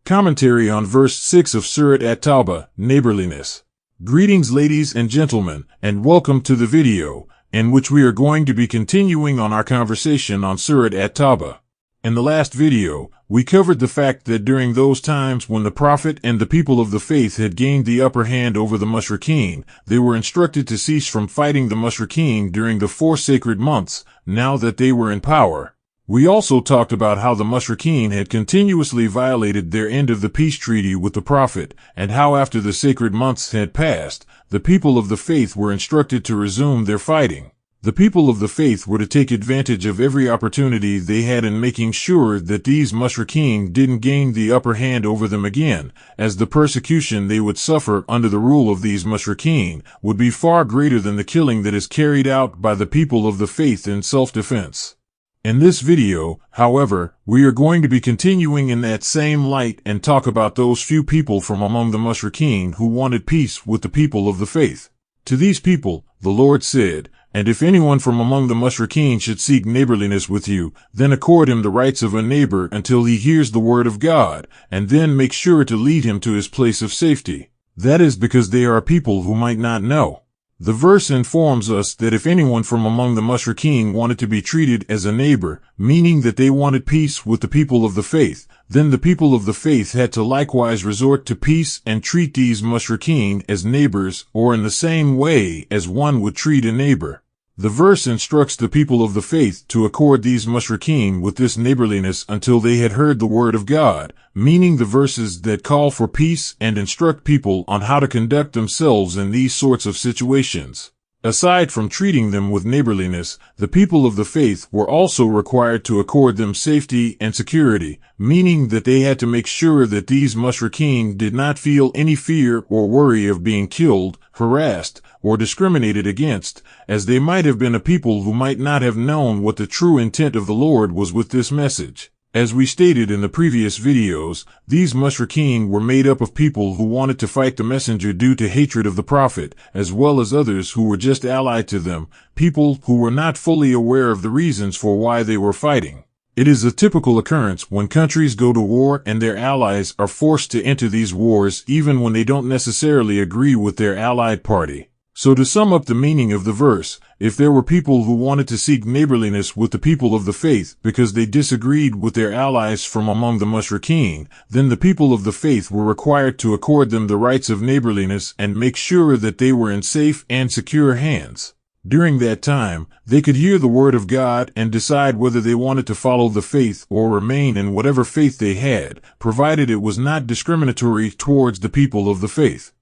Commentary on verse 6 of Surat at-Tawbah, Neighbourliness. Greetings ladies and gentlemen, and welcome to the video, in which we are going to be continuing on our conversation on Surat at-Tawbah. In the last video, we covered the fact that during those times when the Prophet and the people of the faith had gained the upper hand over the mushrikeen, they were instructed to cease from fighting the mushrikeen during the 4 sacred months, now that they were in power. We also talked about how the mushrikeen had continuously violated their end of the peace treaty with the Prophet, and how after the sacred months had passed, the people of the faith were instructed to resume their fighting. The people of the faith were to take advantage of every opportunity they had in making sure that these mushrikeen didn't gain the upper hand over them again, as the persecution they would suffer under the rule of these mushrikeen would be far greater than the killing that is carried out by the people of the faith in self-defense. In this video, however, we are going to be continuing in that same light and talk about those few people from among the mushrikeen who wanted peace with the people of the faith. To these people, the Lord said, "And if anyone from among the mushrikeen should seek neighborliness with you, then accord him the rights of a neighbor until he hears the word of God, and then make sure to lead him to his place of safety." That is because they are people who might not know. The verse informs us that if anyone from among the mushrikeen wanted to be treated as a neighbor, meaning that they wanted peace with the people of the faith, then the people of the faith had to likewise resort to peace and treat these mushrikeen as neighbors, or in the same way as one would treat a neighbor. The verse instructs the people of the faith to accord these mushrikeen with this neighborliness until they had heard the word of God, meaning the verses that call for peace and instruct people on how to conduct themselves in these sorts of situations. Aside from treating them with neighborliness, the people of the faith were also required to accord them safety and security, meaning that they had to make sure that these mushrikeen did not feel any fear or worry of being killed, harassed, or discriminated against, as they might have been a people who might not have known what the true intent of the Lord was with this message. As we stated in the previous videos, these mushrikeen were made up of people who wanted to fight the messenger due to hatred of the Prophet, as well as others who were just allied to them, people who were not fully aware of the reasons for why they were fighting. It is a typical occurrence when countries go to war and their allies are forced to enter these wars even when they don't necessarily agree with their allied party. So to sum up the meaning of the verse, if there were people who wanted to seek neighborliness with the people of the faith because they disagreed with their allies from among the mushrikeen, then the people of the faith were required to accord them the rights of neighborliness and make sure that they were in safe and secure hands. During that time, they could hear the word of God and decide whether they wanted to follow the faith or remain in whatever faith they had, provided it was not discriminatory towards the people of the faith.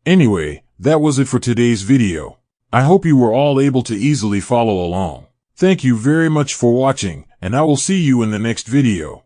Anyway, that was it for today's video. I hope you were all able to easily follow along. Thank you very much for watching, and I will see you in the next video.